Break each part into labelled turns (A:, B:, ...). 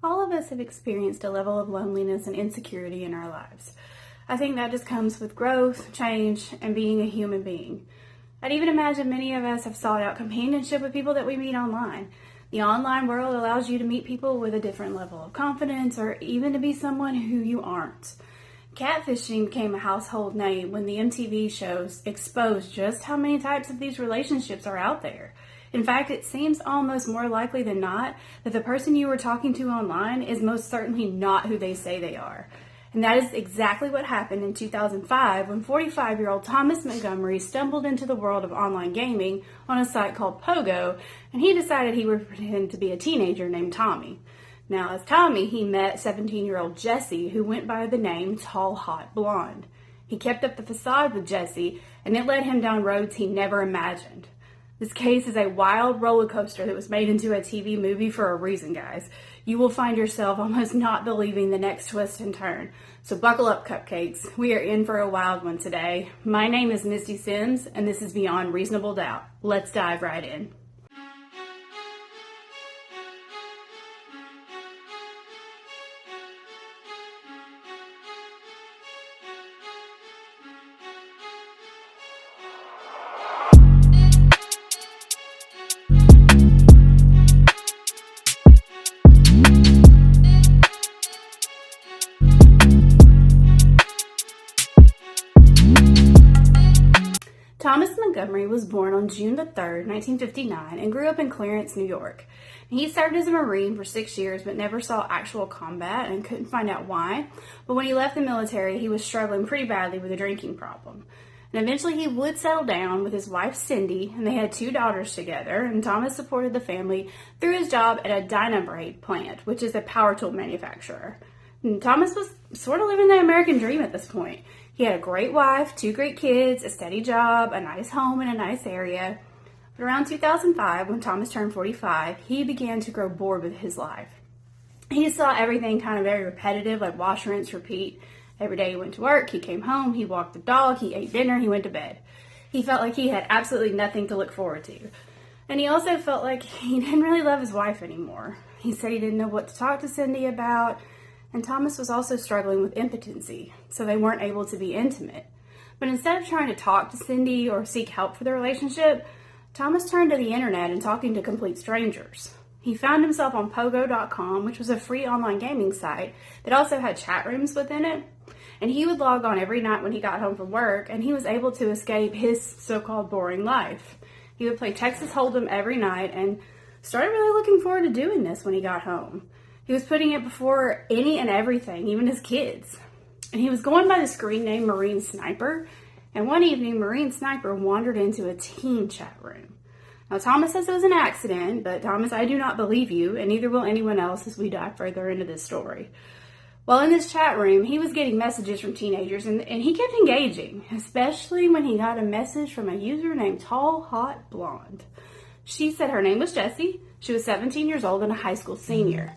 A: All of us have experienced a level of loneliness and insecurity in our lives. I think that just comes with growth, change, and being a human being. I'd even imagine many of us have sought out companionship with people that we meet online. The online world allows you to meet people with a different level of confidence or even to be someone who you aren't. Catfishing became a household name when the MTV shows exposed just how many types of these relationships are out there. In fact, it seems almost more likely than not that the person you were talking to online is most certainly not who they say they are. And that is exactly what happened in 2005 when 45-year-old Thomas Montgomery stumbled into the world of online gaming on a site called Pogo, and he decided he would pretend to be a teenager named Tommy. Now, as Tommy, he met 17-year-old Jesse, who went by the name Tallhotblond. He kept up the facade with Jesse, and it led him down roads he never imagined. This case is a wild roller coaster that was made into a TV movie for a reason, guys. You will find yourself almost not believing the next twist and turn. So buckle up, cupcakes. We are in for a wild one today. My name is Misty Sims, and this is Beyond Reasonable Doubt. Let's dive right in. Thomas Montgomery was born on June the 3rd, 1959, and grew up in Clarence, New York. He served as a Marine for 6 years, but never saw actual combat and couldn't find out why. But when he left the military, he was struggling pretty badly with a drinking problem. And eventually he would settle down with his wife, Cindy, and they had 2 daughters together, and Thomas supported the family through his job at a dynamite plant, which is a power tool manufacturer. And Thomas was sort of living the American dream at this point. He had a great wife, 2 great kids, a steady job, a nice home in a nice area. But around 2005, when Thomas turned 45, he began to grow bored with his life. He saw everything kind of very repetitive, like wash, rinse, repeat. Every day he went to work, he came home, he walked the dog, he ate dinner, he went to bed. He felt like he had absolutely nothing to look forward to. And he also felt like he didn't really love his wife anymore. He said he didn't know what to talk to Cindy about. And Thomas was also struggling with impotency, so they weren't able to be intimate. But instead of trying to talk to Cindy or seek help for the relationship, Thomas turned to the internet and talking to complete strangers. He found himself on Pogo.com, which was a free online gaming site that also had chat rooms within it. And he would log on every night when he got home from work, and he was able to escape his so-called boring life. He would play Texas Hold'em every night and started really looking forward to doing this when he got home. He was putting it before any and everything, even his kids. And he was going by the screen name Marine Sniper. And one evening, Marine Sniper wandered into a teen chat room. Now, Thomas says it was an accident, but Thomas, I do not believe you, and neither will anyone else as we dive further into this story. While in this chat room, he was getting messages from teenagers, and he kept engaging, especially when he got a message from a user named Tallhotblond. She said her name was Jessie. She was 17 years old and a high school senior.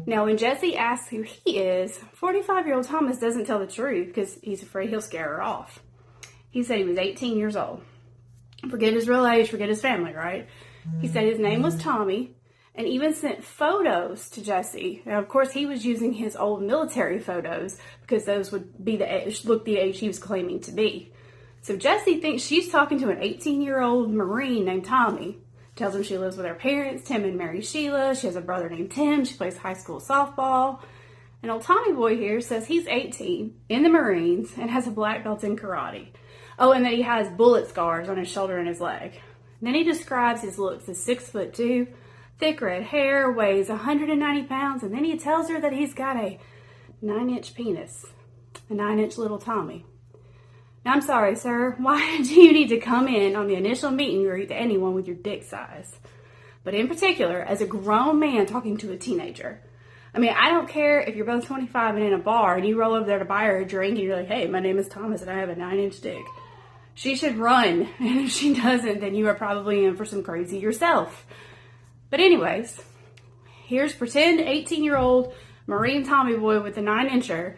A: Now, when Jesse asks who he is, 45-year-old Thomas doesn't tell the truth because he's afraid he'll scare her off. He said he was 18 years old. Forget his real age, forget his family, right? He said his name was Tommy and even sent photos to Jesse. Now, of course, he was using his old military photos because those would be the age he was claiming to be. So Jesse thinks she's talking to an 18-year-old Marine named Tommy. Tells him she lives with her parents, Tim and Mary Sheila. She has a brother named Tim. She plays high school softball. And old Tommy boy here says he's 18, in the Marines, and has a black belt in karate. Oh, and that he has bullet scars on his shoulder and his leg. And then he describes his looks as 6'2", thick red hair, weighs 190 pounds, and then he tells her that he's got a 9-inch penis. A 9-inch little Tommy. Now, I'm sorry, sir. Why do you need to come in on the initial meet and greet to anyone with your dick size? But in particular, as a grown man talking to a teenager. I mean, I don't care if you're both 25 and in a bar and you roll over there to buy her a drink and you're like, hey, my name is Thomas and I have a 9-inch dick. She should run. And if she doesn't, then you are probably in for some crazy yourself. But anyways, here's pretend 18-year-old Marine Tommy boy with a 9-incher.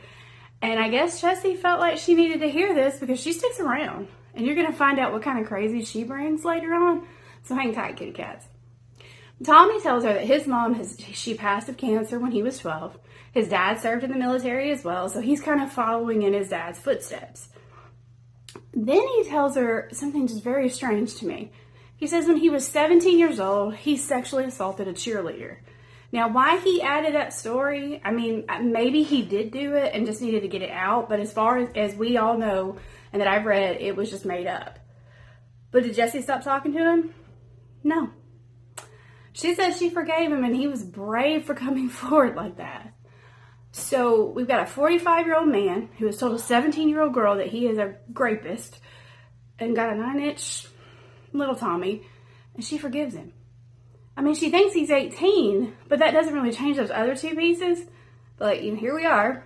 A: And I guess Jessie felt like she needed to hear this because she sticks around. And you're going to find out what kind of crazy she brings later on. So hang tight, kitty cats. Tommy tells her that his mom she passed of cancer when he was 12. His dad served in the military as well, so he's kind of following in his dad's footsteps. Then he tells her something just very strange to me. He says when he was 17 years old, he sexually assaulted a cheerleader. Now, why he added that story, I mean, maybe he did do it and just needed to get it out, but as far as we all know and that I've read, it was just made up. But did Jessie stop talking to him? No. She said she forgave him and he was brave for coming forward like that. So we've got a 45-year-old man who has told a 17-year-old girl that he is a rapist and got a 9-inch little Tommy, and she forgives him. I mean, she thinks he's 18, but that doesn't really change those other two pieces. But, you know, here we are.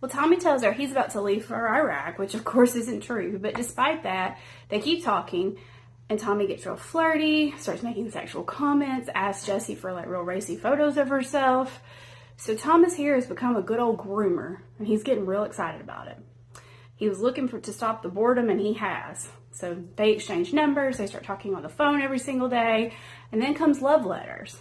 A: Well, Tommy tells her he's about to leave for Iraq, which of course isn't true. But despite that, they keep talking, and Tommy gets real flirty, starts making sexual comments, asks Jessie for like real racy photos of herself. So Thomas here has become a good old groomer, and he's getting real excited about it. He was looking to stop the boredom, and he has. So they exchange numbers, they start talking on the phone every single day, and then comes love letters.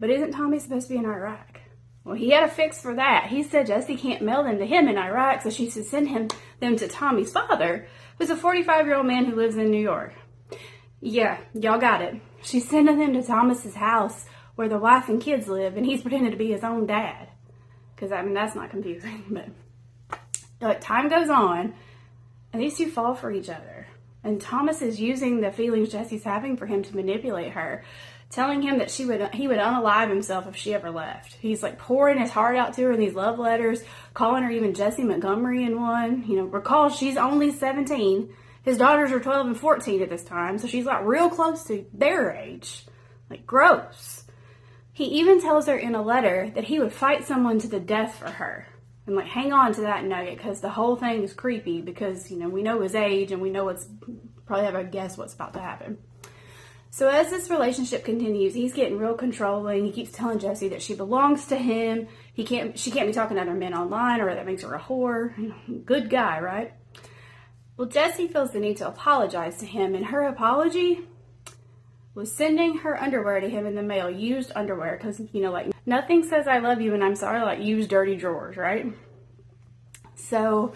A: But isn't Tommy supposed to be in Iraq? Well, he had a fix for that. He said Jessie can't mail them to him in Iraq, so she should send them to Tommy's father, who's a 45-year-old man who lives in New York. Yeah, y'all got it. She's sending them to Thomas's house where the wife and kids live, and he's pretending to be his own dad. Because, I mean, that's not confusing, but like, time goes on, and these two fall for each other. And Thomas is using the feelings Jessie's having for him to manipulate her, telling him that he would unalive himself if she ever left. He's like pouring his heart out to her in these love letters, calling her even Jessie Montgomery in one. You know, recall she's only 17. His daughters are 12 and 14 at this time, so she's like real close to their age. Like, gross. He even tells her in a letter that he would fight someone to the death for her. And like, hang on to that nugget, because the whole thing is creepy, because, you know, we know his age and we know probably have a guess what's about to happen. So as this relationship continues, he's getting real controlling. He keeps telling Jessie that she belongs to him. She can't be talking to other men online, or that makes her a whore. You know, good guy, right? Well, Jessie feels the need to apologize to him, and her apology was sending her underwear to him in the mail, used underwear, because, you know, like, nothing says I love you and I'm sorry like used dirty drawers, right? So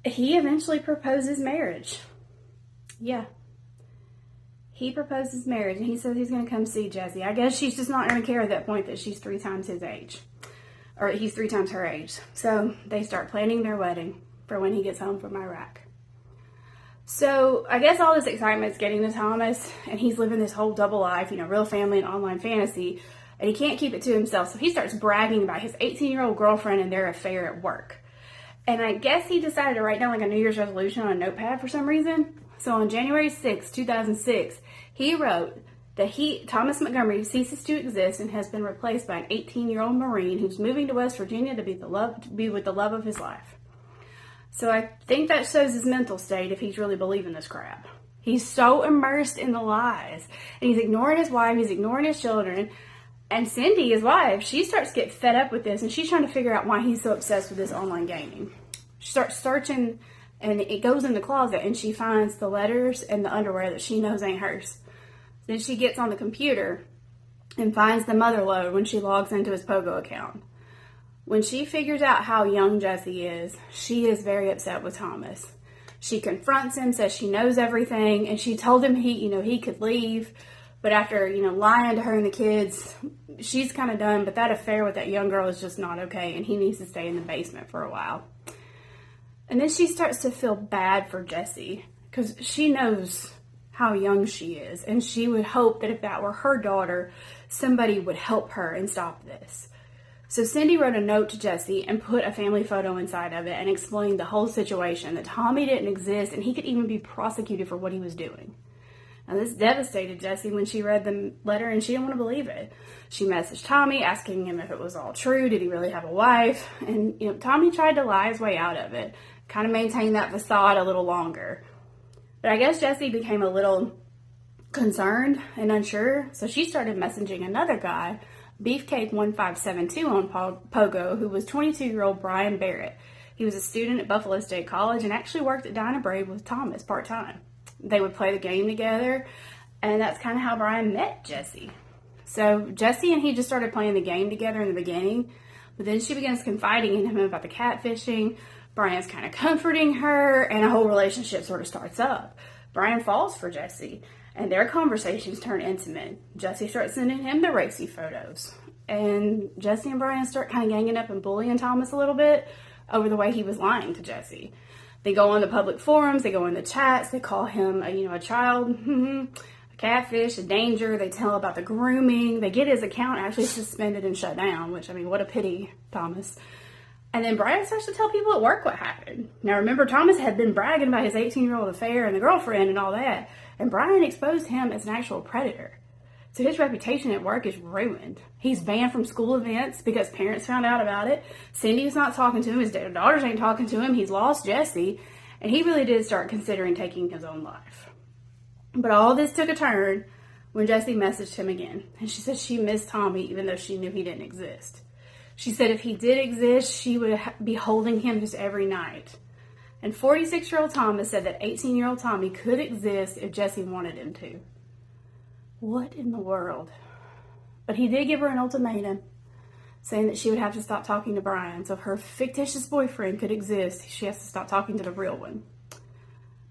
A: he eventually proposes marriage. Yeah. He proposes marriage, and he says he's going to come see Jessie. I guess she's just not going to care at that point that she's 3 times his age. Or he's 3 times her age. So they start planning their wedding for when he gets home from Iraq. So I guess all this excitement's getting to Thomas, and he's living this whole double life, you know, real family and online fantasy, and he can't keep it to himself. So he starts bragging about his 18-year-old girlfriend and their affair at work. And I guess he decided to write down like a New Year's resolution on a notepad for some reason. So on January 6, 2006, he wrote that Thomas Montgomery ceases to exist and has been replaced by an 18-year-old Marine who's moving to West Virginia to be with the love of his life. So I think that shows his mental state if he's really believing this crap. He's so immersed in the lies. And he's ignoring his wife, he's ignoring his children. And Cindy, his wife, she starts to get fed up with this, and she's trying to figure out why he's so obsessed with this online gaming. She starts searching, and it goes in the closet, and she finds the letters and the underwear that she knows ain't hers. Then she gets on the computer and finds the mother lode when she logs into his Pogo account. When she figures out how young Jessie is, she is very upset with Thomas. She confronts him, says she knows everything, and she told him he could leave. But after, lying to her and the kids, she's kind of done. But that affair with that young girl is just not okay, and he needs to stay in the basement for a while. And then she starts to feel bad for Jessie, because she knows how young she is, and she would hope that if that were her daughter, somebody would help her and stop this. So Cindy wrote a note to Jessie and put a family photo inside of it and explained the whole situation, that Tommy didn't exist and he could even be prosecuted for what he was doing. Now this devastated Jessie when she read the letter, and she didn't want to believe it. She messaged Tommy asking him if it was all true, did he really have a wife? And Tommy tried to lie his way out of it, kind of maintain that facade a little longer. But I guess Jessie became a little concerned and unsure, so she started messaging another guy, Beefcake1572 on Pogo, who was 22-year-old Brian Barrett. He was a student at Buffalo State College and actually worked at Dyna Brave with Thomas part-time. They would play the game together, And that's kind of how Brian met Jesse. So Jesse and he just started playing the game together in the beginning, but then she begins confiding in him about the catfishing. Brian's kind of comforting her, and a whole relationship sort of starts up. Brian falls for Jesse, and their conversations turn intimate. Jesse starts sending him the racy photos, and Jesse and Brian start kind of ganging up and bullying Thomas a little bit over the way he was lying to Jesse. They go on the public forums, they go in the chats, they call him a child, a catfish, a danger. They tell about the grooming. They get his account actually suspended and shut down, which, I mean, what a pity, Thomas. And then Brian starts to tell people at work what happened. Now, remember, Thomas had been bragging about his 18-year-old affair and the girlfriend and all that, and Brian exposed him as an actual predator. So his reputation at work is ruined. He's banned from school events because parents found out about it. Cindy's not talking to him. His daughters ain't talking to him. He's lost Jesse, and he really did start considering taking his own life. But all this took a turn when Jesse messaged him again, and she said she missed Tommy even though she knew he didn't exist. She said if he did exist, she would be holding him just every night. And 46-year-old Thomas said that 18-year-old Tommy could exist if Jesse wanted him to. What in the world? But he did give her an ultimatum, saying that she would have to stop talking to Brian. So if her fictitious boyfriend could exist, she has to stop talking to the real one.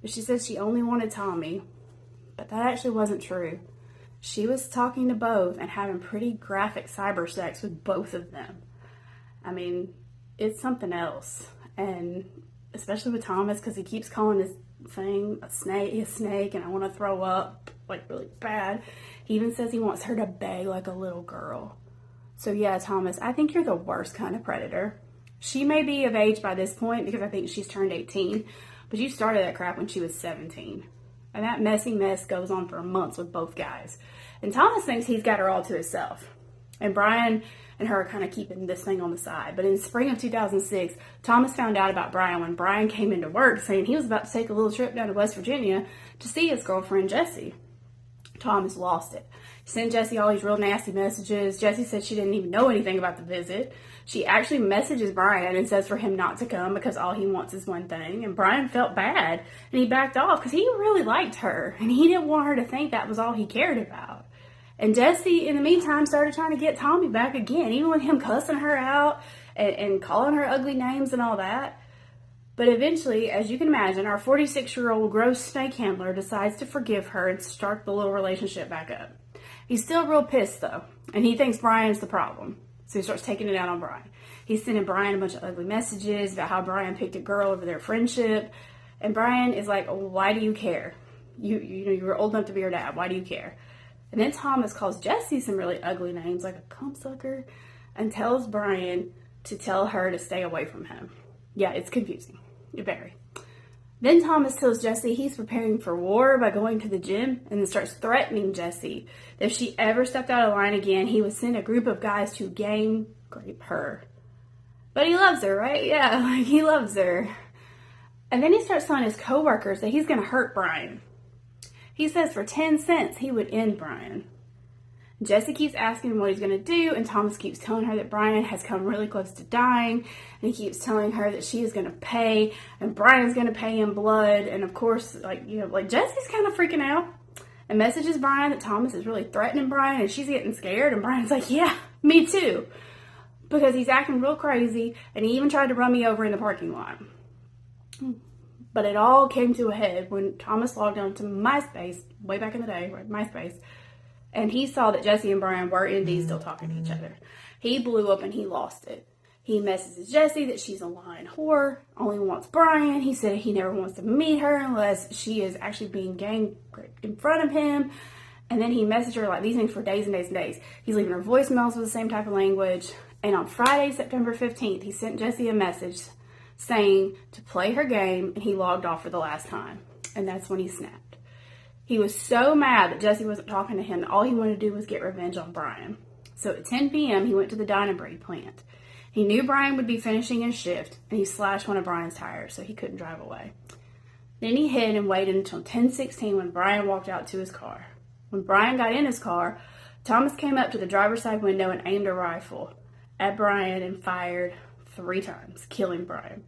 A: But she said she only wanted Tommy, but that actually wasn't true. She was talking to both and having pretty graphic cyber sex with both of them. I mean, it's something else. And especially with Thomas, because he keeps calling his thing a snake, and I want to throw up, like, really bad. He even says he wants her to beg like a little girl. So yeah, Thomas, I think you're the worst kind of predator. She may be of age by this point because I think she's turned 18, but you started that crap when she was 17. And that messy mess goes on for months with both guys. And Thomas thinks he's got her all to himself. And Brian and her are kind of keeping this thing on the side. But in spring of 2006, Thomas found out about Brian when Brian came into work saying he was about to take a little trip down to West Virginia to see his girlfriend, Jessie. Thomas lost it. He sent Jessie all these real nasty messages. Jessie said she didn't even know anything about the visit. She actually messages Brian and says for him not to come because all he wants is one thing. And Brian felt bad and he backed off because he really liked her and he didn't want her to think that was all he cared about. And Jessie, in the meantime, started trying to get Tommy back again, even with him cussing her out and calling her ugly names and all that. But eventually, as you can imagine, our 46-year-old gross snake handler decides to forgive her and start the little relationship back up. He's still real pissed, though, and he thinks Brian's the problem. So he starts taking it out on Brian. He's sending Brian a bunch of ugly messages about how Brian picked a girl over their friendship. And Brian is like, why do you care? You were old enough to be her dad. Why do you care? And then Thomas calls Jessie some really ugly names, like a cumpsucker, and tells Brian to tell her to stay away from him. Yeah, it's confusing. Very. Then Thomas tells Jessie he's preparing for war by going to the gym and then starts threatening Jessie that if she ever stepped out of line again, he would send a group of guys to gang rape her. But he loves her, right? Yeah, like he loves her. And then he starts telling his coworkers that he's going to hurt Brian. He says for 10 cents he would end Brian. Jessie keeps asking him what he's going to do, and Thomas keeps telling her that Brian has come really close to dying, and he keeps telling her that she is going to pay, and Brian's going to pay in blood, and of course, Jessie's kind of freaking out, and messages Brian that Thomas is really threatening Brian, and she's getting scared, and Brian's like, yeah, me too, because he's acting real crazy, and he even tried to run me over in the parking lot. But it all came to a head when Thomas logged on to MySpace, way back in the day, right, MySpace, and he saw that Jessie and Brian were indeed still talking to each other. He blew up and he lost it. He messages Jessie that she's a lying whore, only wants Brian. He said he never wants to meet her unless she is actually being gang raped in front of him. And then he messaged her like these things for days and days and days. He's leaving her voicemails with the same type of language. And on Friday, September 15th, he sent Jessie a message saying to play her game, and he logged off for the last time. And that's when he snapped. He was so mad that Jessie wasn't talking to him that all he wanted to do was get revenge on Brian. So at 10 p.m., he went to the Dine and Breed plant. He knew Brian would be finishing his shift, and he slashed one of Brian's tires so he couldn't drive away. Then he hid and waited until 10:16 when Brian walked out to his car. When Brian got in his car, Thomas came up to the driver's side window and aimed a rifle at Brian and fired 3 times, killing Brian.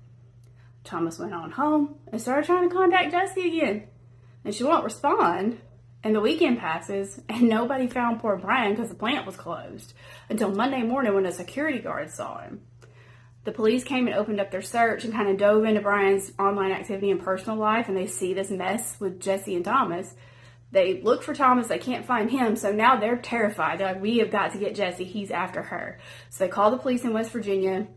A: Thomas went on home and started trying to contact Jessie again. And she won't respond. And the weekend passes, and nobody found poor Brian because the plant was closed until Monday morning when a security guard saw him. The police came and opened up their search and kind of dove into Brian's online activity and personal life, and they see this mess with Jesse and Thomas. They look for Thomas, they can't find him, so now they're terrified. They're like, we have got to get Jesse, he's after her. So they call the police in West Virginia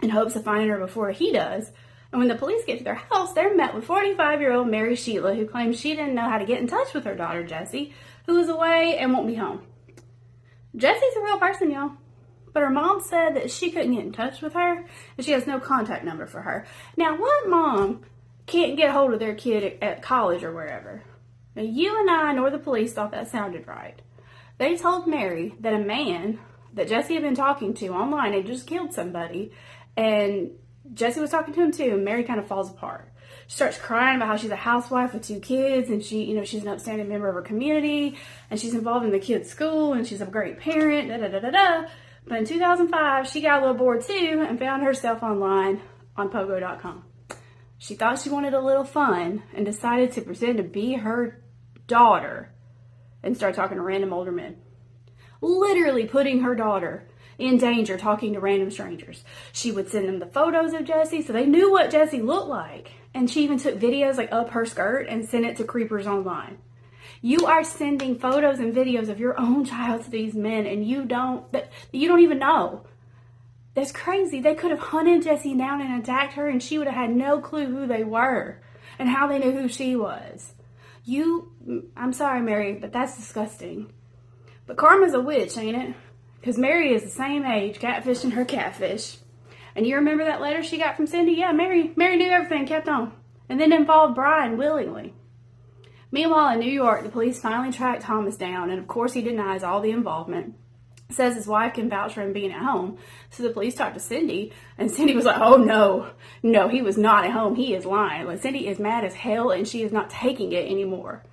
A: in hopes of finding her before he does. And when the police get to their house, they're met with 45-year-old Mary Sheila, who claims she didn't know how to get in touch with her daughter, Jessie, who is away and won't be home. Jessie's a real person, y'all. But her mom said that she couldn't get in touch with her, and she has no contact number for her. Now, what mom can't get hold of their kid at college or wherever? Now, you and I, nor the police, thought that sounded right. They told Mary that a man that Jessie had been talking to online had just killed somebody, and Jessie was talking to him too, and Mary kind of falls apart. She starts crying about how she's a housewife with 2 kids, and she's an upstanding member of her community, and she's involved in the kids' school, and she's a great parent, da-da-da-da-da. But in 2005, she got a little bored too and found herself online on Pogo.com. She thought she wanted a little fun and decided to pretend to be her daughter and start talking to random older men. Literally putting her daughter in danger talking to random strangers. She would send them the photos of Jessie so they knew what Jessie looked like. And she even took videos like up her skirt and sent it to creepers online. You are sending photos and videos of your own child to these men, and you don't even know. That's crazy. They could have hunted Jessie down and attacked her, and she would have had no clue who they were and how they knew who she was. I'm sorry, Mary, but that's disgusting. But karma's a witch, ain't it? Because Mary is the same age, catfishing her catfish. And you remember that letter she got from Cindy? Yeah, Mary knew everything, kept on. And then involved Brian willingly. Meanwhile, in New York, the police finally tracked Thomas down, and of course he denies all the involvement. Says his wife can vouch for him being at home. So the police talked to Cindy, and Cindy was like, oh no, he was not at home. He is lying. Like, Cindy is mad as hell, and she is not taking it anymore.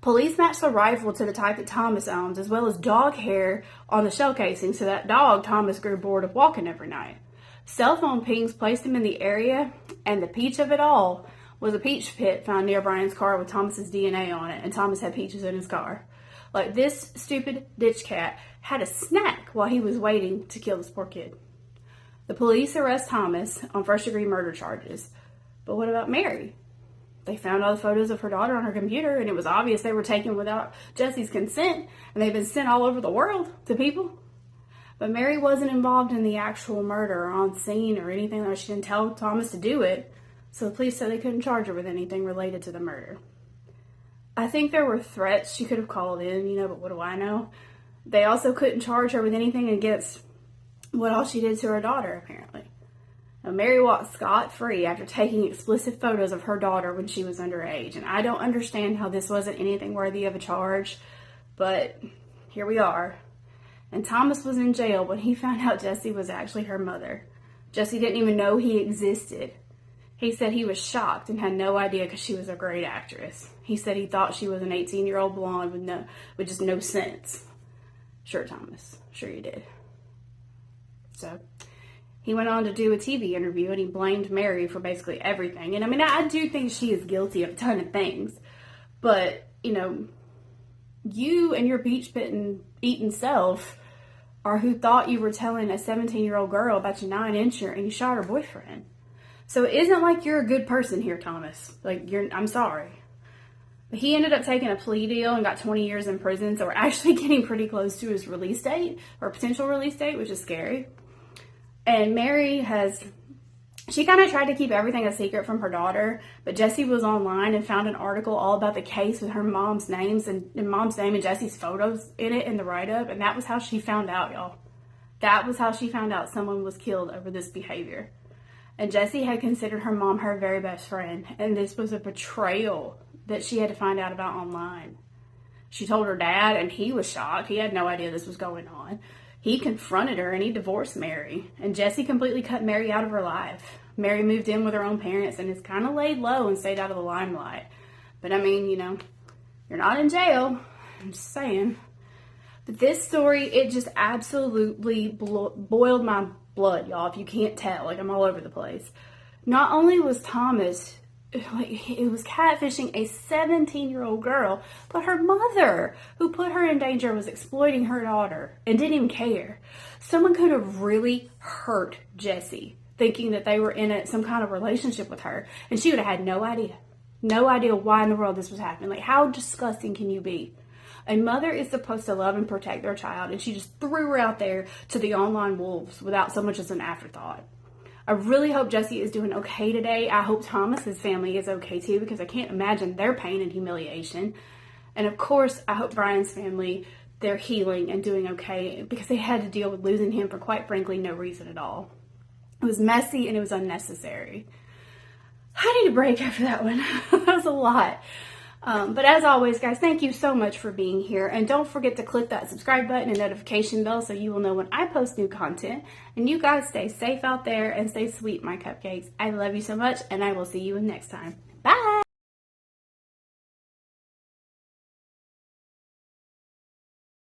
A: Police matched the rifle to the type that Thomas owns, as well as dog hair on the shell casing, so that dog Thomas grew bored of walking every night. Cell phone pings placed him in the area, and the peach of it all was a peach pit found near Brian's car with Thomas's DNA on it, and Thomas had peaches in his car. Like, this stupid ditch cat had a snack while he was waiting to kill this poor kid. The police arrest Thomas on first-degree murder charges. But what about Mary? They found all the photos of her daughter on her computer, and it was obvious they were taken without Jesse's consent, and they've been sent all over the world to people. But Mary wasn't involved in the actual murder or on scene or anything like that. She didn't tell Thomas to do it, so the police said they couldn't charge her with anything related to the murder. I think there were threats she could have called in, but what do I know? They also couldn't charge her with anything against what all she did to her daughter, apparently. Now, Mary walked scot-free after taking explicit photos of her daughter when she was underage, and I don't understand how this wasn't anything worthy of a charge, but here we are. And Thomas was in jail when he found out Jessie was actually her mother. Jessie didn't even know he existed. He said he was shocked and had no idea because she was a great actress. He said he thought she was an 18-year-old blonde with just no sense. Sure, Thomas. Sure you did. So he went on to do a TV interview, and he blamed Mary for basically everything. And I do think she is guilty of a ton of things. But, you and your peach-bitten, eating self are who thought you were telling a 17-year-old girl about your 9-incher and you shot her boyfriend. So it isn't like you're a good person here, Thomas. I'm sorry. But he ended up taking a plea deal and got 20 years in prison, so we're actually getting pretty close to his release date, or potential release date, which is scary. And Mary she kind of tried to keep everything a secret from her daughter, but Jessie was online and found an article all about the case with her mom's names and mom's name and Jessie's photos in it in the write-up, and that was how she found out, y'all. That was how she found out someone was killed over this behavior. And Jessie had considered her mom her very best friend, and this was a betrayal that she had to find out about online. She told her dad, and he was shocked. He had no idea this was going on. He confronted her, and he divorced Mary. And Jessie completely cut Mary out of her life. Mary moved in with her own parents and has kind of laid low and stayed out of the limelight. But you're not in jail. I'm just saying. But this story, it just absolutely boiled my blood, y'all, if you can't tell. I'm all over the place. Not only was Thomas like, it was catfishing a 17-year-old girl, but her mother, who put her in danger, was exploiting her daughter and didn't even care. Someone could have really hurt Jessie, thinking that they were in some kind of relationship with her, and she would have had no idea. No idea why in the world this was happening. Like, how disgusting can you be? A mother is supposed to love and protect their child, and she just threw her out there to the online wolves without so much as an afterthought. I really hope Jessie is doing okay today. I hope Thomas's family is okay too, because I can't imagine their pain and humiliation. And of course, I hope Brian's family, they're healing and doing okay, because they had to deal with losing him for, quite frankly, no reason at all. It was messy and it was unnecessary. I need a break after that one. That was a lot. But as always, guys, thank you so much for being here. And don't forget to click that subscribe button and notification bell so you will know when I post new content. And you guys stay safe out there and stay sweet, my cupcakes. I love you so much, and I will see you next time.